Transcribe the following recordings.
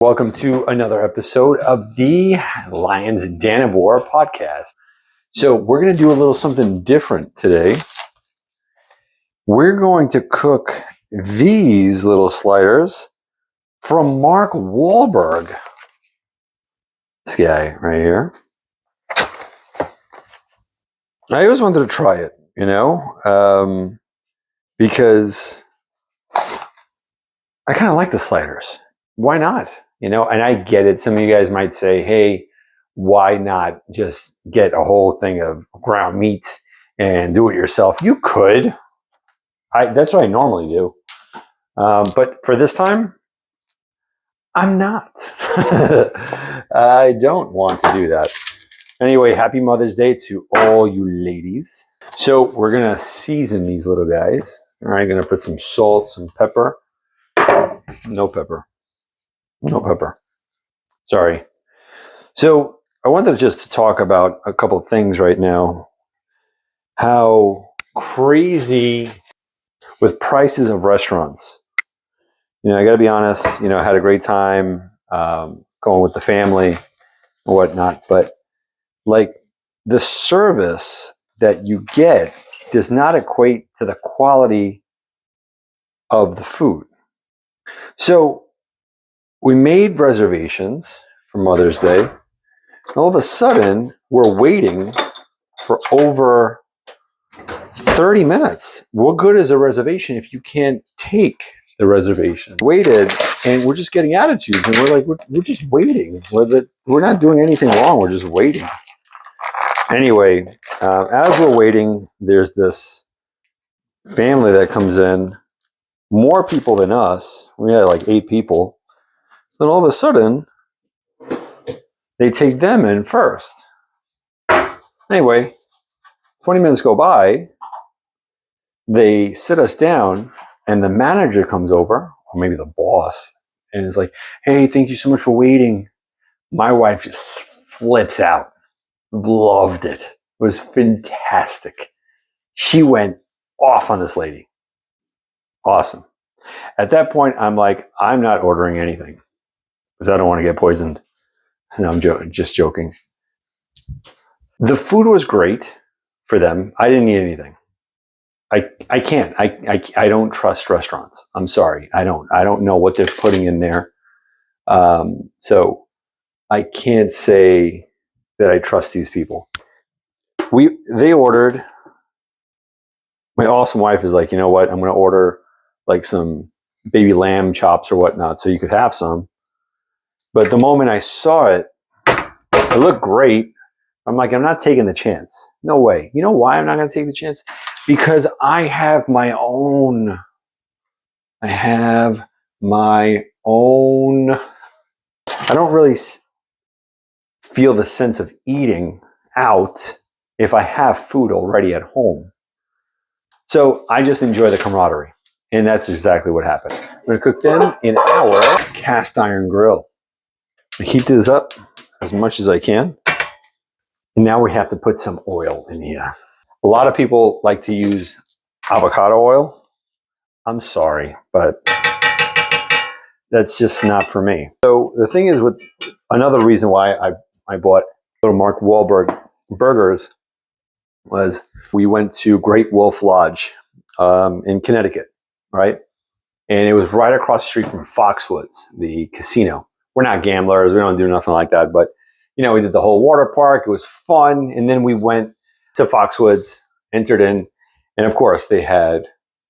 Welcome to another episode of the Lions Danivore podcast. So we're going to do a little something different today. We're going to cook these little sliders from Mark Wahlberg. This guy right here. I always wanted to try it, because I kind of like the sliders. Why not? And I get it. Some of you guys might say, hey, why not just get a whole thing of ground meat and do it yourself? You could. That's what I normally do. But for this time, I'm not. I don't want to do that. Anyway, happy Mother's Day to all you ladies. So we're going to season these little guys. All right, going to put some salt, some pepper. No pepper. No pepper. Sorry. So I wanted just to talk about a couple of things right now. How crazy with prices of restaurants. I got to be honest, I had a great time going with the family and whatnot. But like the service that you get does not equate to the quality of the food. So we made reservations for Mother's Day. And all of a sudden, we're waiting for over 30 minutes. What good is a reservation if you can't take the reservation? Waited, and we're just getting attitudes, and we're like, we're just waiting. We're not doing anything wrong. We're just waiting. Anyway, as we're waiting, there's this family that comes in, more people than us. We had like 8 people. Then all of a sudden, they take them in first. Anyway, 20 minutes go by, they sit us down, and the manager comes over, or maybe the boss, and is like, hey, thank you so much for waiting. My wife just flips out. Loved it. It was fantastic. She went off on this lady. Awesome. At that point, I'm like, I'm not ordering anything because I don't want to get poisoned. No, I'm just joking. The food was great for them. I didn't eat anything. I can't. I don't trust restaurants. I'm sorry. I don't know what they're putting in there. So I can't say that I trust these people. They ordered. My awesome wife is like, you know what? I'm going to order like some baby lamb chops or whatnot, so you could have some. But the moment I saw it, it looked great. I'm like, I'm not taking the chance. No way. You know why I'm not going to take the chance? Because I have my own. I don't really feel the sense of eating out if I have food already at home. So I just enjoy the camaraderie. And that's exactly what happened. I'm going to cook them in our cast iron grill. I heat this up as much as I can. And now we have to put some oil in here. A lot of people like to use avocado oil. I'm sorry, but that's just not for me. So the thing is, with another reason why I bought little Mark Wahlberg burgers was we went to Great Wolf Lodge in Connecticut, right? And it was right across the street from Foxwoods, the casino. We're not gamblers. We don't do nothing like that. But, we did the whole water park. It was fun. And then we went to Foxwoods, entered in. And, of course, they had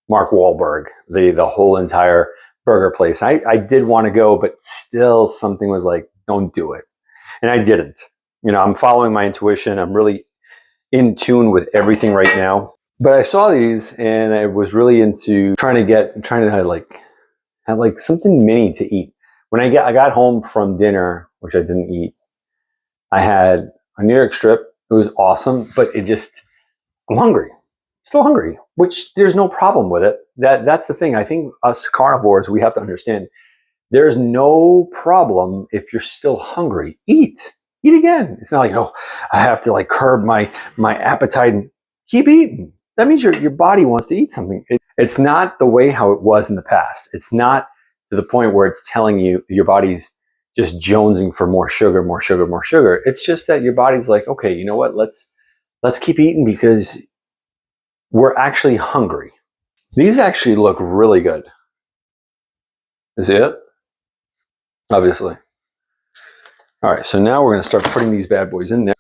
Mark Wahlberg, the whole entire burger place. I did want to go, but still something was like, don't do it. And I didn't. I'm following my intuition. I'm really in tune with everything right now. But I saw these and I was really into trying to have like something mini to eat. When I got home from dinner, which I didn't eat, I had a New York strip. It was awesome, but I'm hungry. Still hungry, which there's no problem with it. That's the thing. I think us carnivores, we have to understand there's no problem if you're still hungry. Eat again. It's not like, oh, I have to like curb my appetite and keep eating. That means your body wants to eat something. It's not the way how it was in the past. It's not to the point where it's telling you your body's just jonesing for more sugar, more sugar, more sugar. It's just that your body's like, okay, you know what? Let's keep eating because we're actually hungry. These actually look really good. Is it? Obviously. All right, so now we're going to start putting these bad boys in there.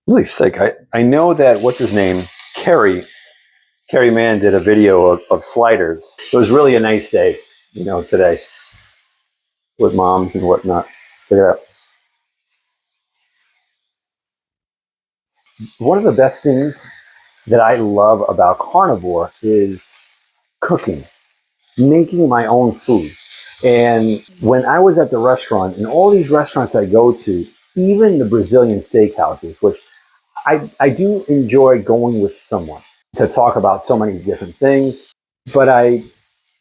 Really thick. I know that, what's his name? Kerry Mann did a video of sliders. It was really a nice day, you know, today with moms and whatnot. Check it out. One of the best things that I love about carnivore is cooking, making my own food. And when I was at the restaurant, and all these restaurants I go to, even the Brazilian steakhouses, which I do enjoy going with someone to talk about so many different things, but I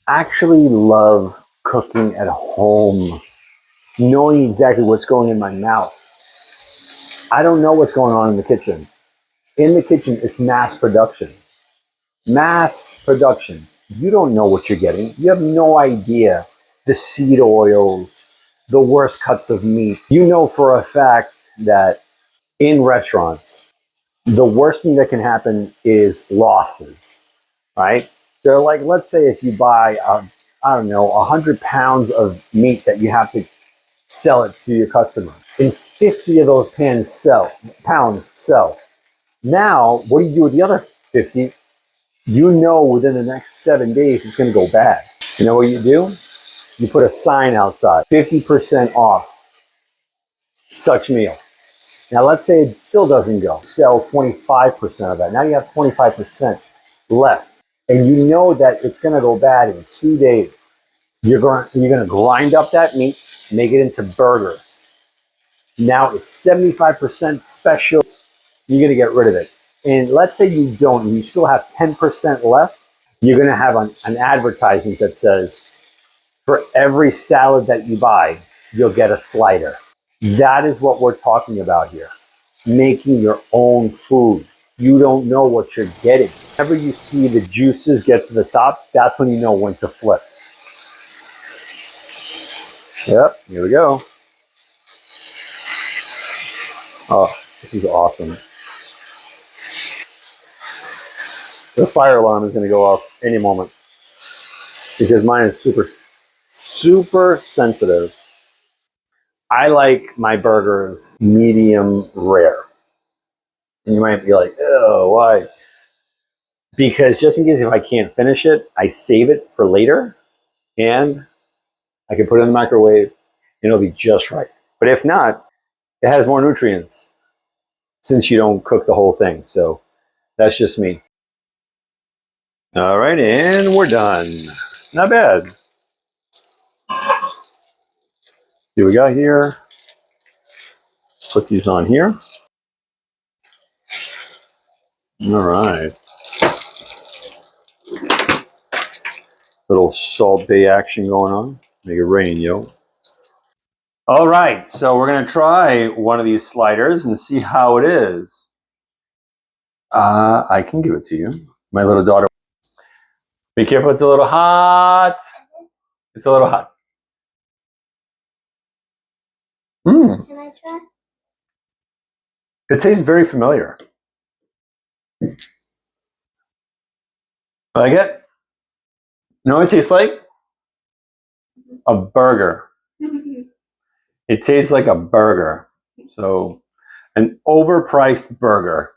actually love cooking at home, knowing exactly what's going in my mouth. I don't know what's going on in the kitchen. In the kitchen, it's mass production. Mass production. You don't know what you're getting. You have no idea the seed oils, the worst cuts of meat. You know for a fact that in restaurants, the worst thing that can happen is losses, right? They're like, let's say if you buy, I don't know, 100 pounds of meat that you have to sell it to your customer, and 50 of those pounds sell. Now, what do you do with the other 50? You know within the next 7 days it's going to go bad. You know what you do? You put a sign outside, 50% off such meal. Now let's say it still doesn't go. Sell 25% of that. Now you have 25% left. And you know that it's going to go bad in 2 days. You're going to grind up that meat, make it into burgers. Now it's 75% special. You're going to get rid of it. And let's say you don't, and you still have 10% left. You're going to have an advertisement that says, for every salad that you buy, you'll get a slider. That is what we're talking about here. Making your own food. You don't know what you're getting. Whenever you see the juices get to the top, that's when you know when to flip. Yep, here we go. Oh, this is awesome. The fire alarm is going to go off any moment because mine is super sensitive. I like my burgers medium rare. And you might be like, oh, why? Because just in case if I can't finish it, I save it for later and I can put it in the microwave and it'll be just right. But if not, it has more nutrients since you don't cook the whole thing. So that's just me. All right, and we're done. Not bad. See what we got here. Put these on here. All right. Little Salt Bay action going on. Make it rain, yo. All right, so we're going to try one of these sliders and see how it is. I can give it to you. My little daughter. Be careful, it's a little hot. It's a little hot. Can I try? It tastes very familiar. Like it? You know what it tastes like? A burger. It tastes like a burger. So, an overpriced burger.